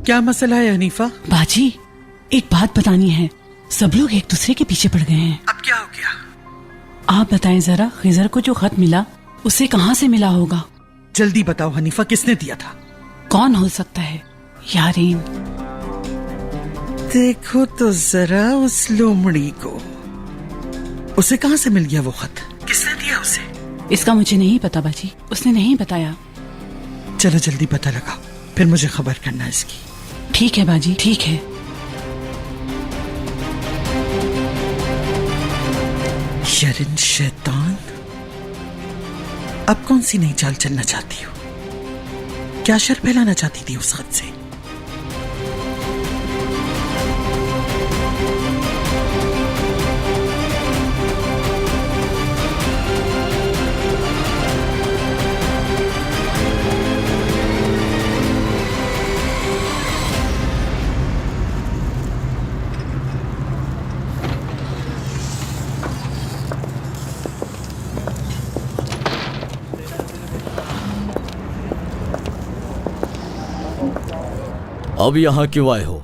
क्या मसला है हनीफा? बाजी, एक बात बतानी है। सब लोग एक दूसरे के पीछे पड़ गए हैं। अब क्या हो गया? आप बताएं जरा, खिजर को जो खत मिला उसे कहाँ से मिला होगा? जल्दी बताओ हनीफा, किसने दिया था? कौन हो सकता है? यारीन। देखो तो जरा उस लोमड़ी को, उसे कहाँ से मिल गया वो खत? किसने दिया उसे? इसका मुझे नहीं पता बाजी, उसने नहीं बताया। चलो जल्दी पता लगाओ, फिर मुझे खबर करना इसकी। ठीक है बाजी, ठीक है। शरिन शैतान, अब कौन सी नई चाल चलना चाहती हो? क्या शर फैलाना चाहती थी उस खत से? अब यहां क्यों आए हो?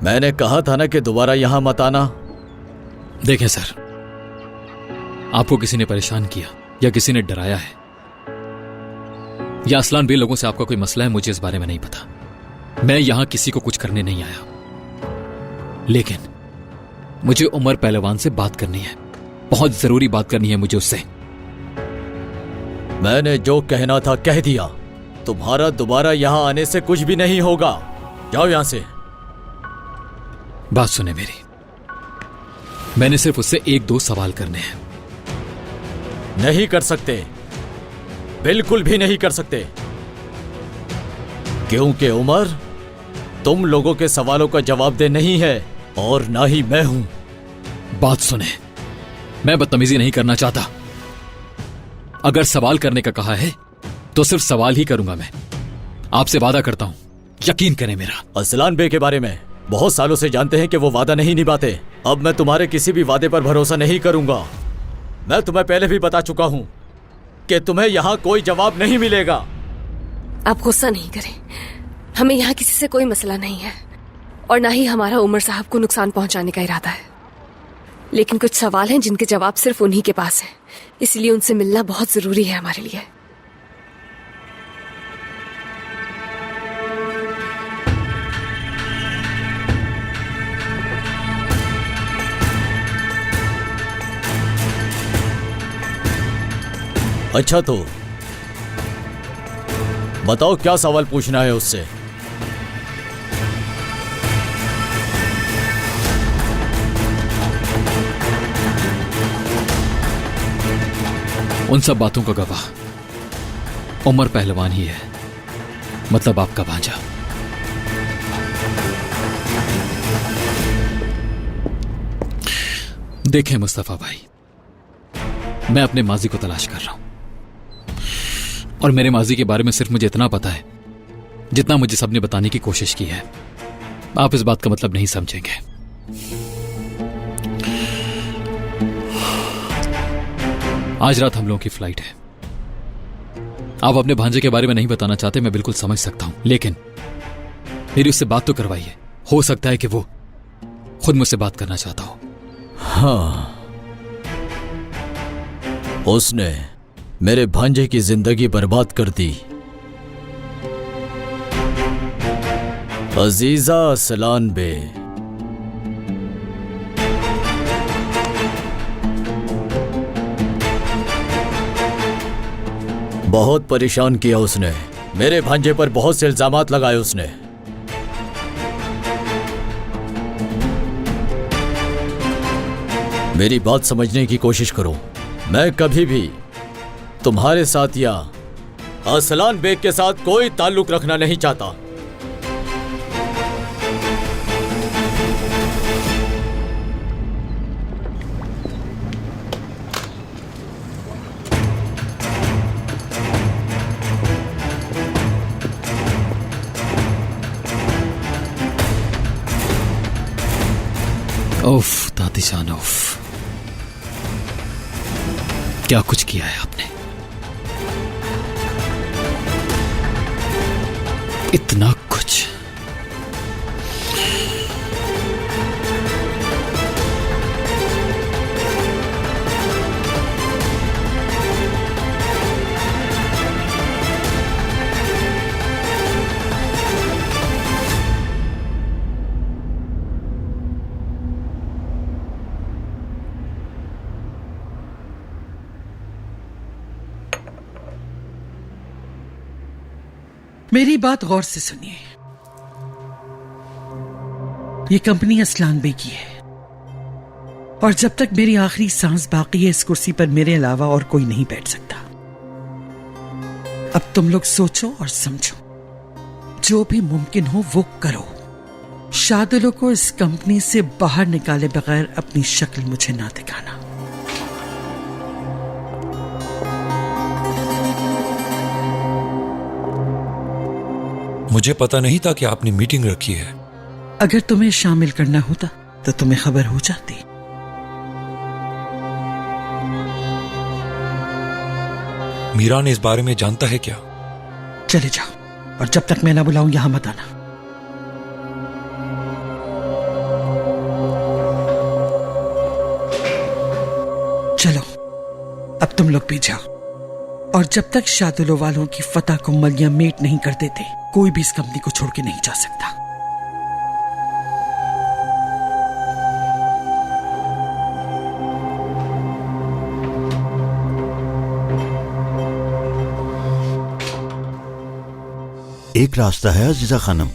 मैंने कहा था ना कि दोबारा यहां मत आना। देखें सर, आपको किसी ने परेशान किया या किसी ने डराया है या असलान बे लोगों से आपका कोई मसला है, मुझे इस बारे में नहीं पता। मैं यहां किसी को कुछ करने नहीं आया, लेकिन मुझे उमर पहलवान से बात करनी है। बहुत जरूरी बात करनी है मुझे उससे। मैंने जो कहना था कह दिया। तुम्हारा दोबारा यहां आने से कुछ भी नहीं होगा। जाओ यहां से। बात सुने मेरी, मैंने सिर्फ उससे एक दो सवाल करने हैं। नहीं कर सकते, बिल्कुल भी नहीं कर सकते, क्योंकि उमर तुम लोगों के सवालों का जवाबदेह नहीं है और ना ही मैं हूं। बात सुने, मैं बदतमीजी नहीं करना चाहता। अगर सवाल करने का कहा है तो सिर्फ सवाल ही करूंगा। मैं आपसे वादा करता हूं, यकीन करें मेरा। असलान बे के बारे में बहुत सालों से जानते हैं कि वो वादा नहीं निभाते। अब मैं तुम्हारे किसी भी वादे पर भरोसा नहीं करूंगा। मैं तुम्हें पहले भी बता चुका हूं कि तुम्हें यहां कोई जवाब नहीं मिलेगा। आप गुस्सा नहीं करें, हमें यहाँ किसी से कोई मसला नहीं है और ना ही हमारा उमर साहब को नुकसान पहुंचाने का इरादा है। लेकिन कुछ सवाल हैं जिनके जवाब सिर्फ उन्हीं के पास हैं, इसलिए उनसे मिलना बहुत जरूरी है हमारे लिए। अच्छा तो बताओ, क्या सवाल पूछना है उससे? उन सब बातों का गवाह उमर पहलवान ही है, मतलब आपका भांजा। देखें मुस्तफा भाई, मैं अपने माजी को तलाश कर रहा हूं और मेरे माजी के बारे में सिर्फ मुझे इतना पता है जितना मुझे सबने बताने की कोशिश की है। आप इस बात का मतलब नहीं समझेंगे। आज रात हम लोगों की फ्लाइट है। आप अपने भांजे के बारे में नहीं बताना चाहते, मैं बिल्कुल समझ सकता हूं, लेकिन मेरी उससे बात तो करवाइए। हो सकता है कि वो खुद मुझसे बात करना चाहता हो। हाँ, उसने मेरे भांजे की जिंदगी बर्बाद कर दी। अजीजा असलान बे, बहुत परेशान किया उसने। मेरे भांजे पर बहुत से इल्जामात लगाए उसने। मेरी बात समझने की कोशिश करो। मैं कभी भी तुम्हारे साथ या असलान बेग के साथ कोई ताल्लुक रखना नहीं चाहता। उफ दादीजान, उफ, क्या कुछ किया है आपने। इतना कुछ मेरी बात गौर से सुनिए। ये कंपनी असलान बे की है और जब तक मेरी आखिरी सांस बाकी है इस कुर्सी पर मेरे अलावा और कोई नहीं बैठ सकता। अब तुम लोग सोचो और समझो, जो भी मुमकिन हो वो करो। शादुलो को इस कंपनी से बाहर निकाले बगैर अपनी शक्ल मुझे ना दिखाना। मुझे पता नहीं था कि आपने मीटिंग रखी है। अगर तुम्हें शामिल करना होता तो तुम्हें खबर हो जाती। मीरान इस बारे में जानता है क्या? चले जाओ और जब तक मैं ना बुलाऊं यहां मत आना। चलो अब तुम लोग भी जाओ और जब तक शादुलो वालों की फतह को मलिया मेट नहीं कर देते कोई भी इस कंपनी को छोड़ के नहीं जा सकता। एक रास्ता है अजीजा खानम।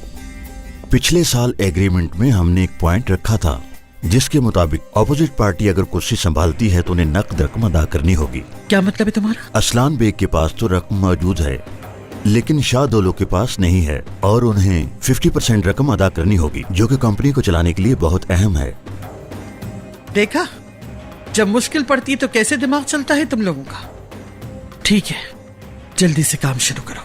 पिछले साल एग्रीमेंट में हमने एक पॉइंट रखा था जिसके मुताबिक ऑपोजिट पार्टी अगर कुर्सी संभालती है तो उन्हें नकद रकम अदा करनी होगी। क्या मतलब है तुम्हारा? असलान बेग के पास तो रकम मौजूद है लेकिन शाहदोलो के पास नहीं है और उन्हें 50% रकम अदा करनी होगी जो कि कंपनी को चलाने के लिए बहुत अहम है। देखा, जब मुश्किल पड़ती है तो कैसे दिमाग चलता है तुम लोगों का। ठीक है, जल्दी से काम शुरू करो।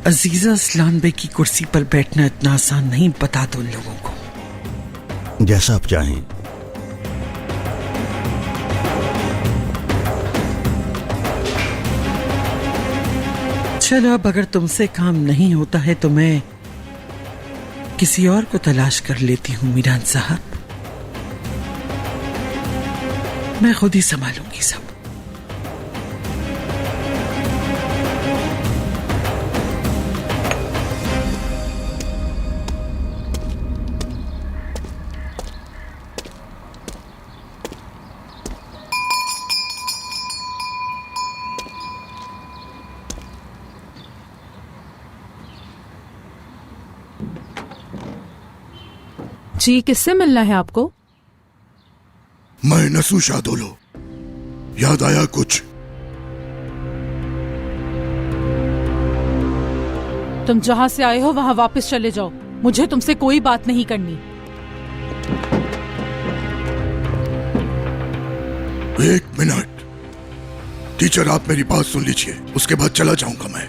अजीजा असलान बे की कुर्सी पर बैठना इतना आसान नहीं, बता दो उन लोगों को। जैसा आप चाहें। चलो अब अगर तुमसे काम नहीं होता है तो मैं किसी और को तलाश कर लेती हूँ मीरान साहब। मैं खुद ही संभालूंगी सब। जी, किससे मिलना है आपको? मैं नसू शादोलो। याद आया कुछ? तुम जहां से आए हो वहां वापस चले जाओ, मुझे तुमसे कोई बात नहीं करनी। एक मिनट टीचर, आप मेरी बात सुन लीजिए, उसके बाद चला जाऊंगा मैं,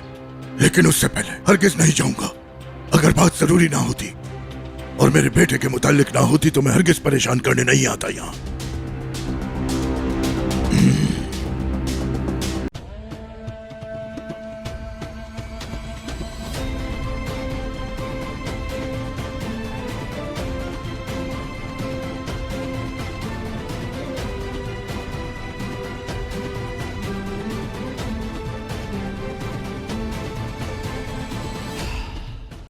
लेकिन उससे पहले हरगिज नहीं जाऊंगा। अगर बात जरूरी ना होती और मेरे बेटे के मुताल्लिक ना होती तो मैं हरगिज परेशान करने नहीं आता यहाँ।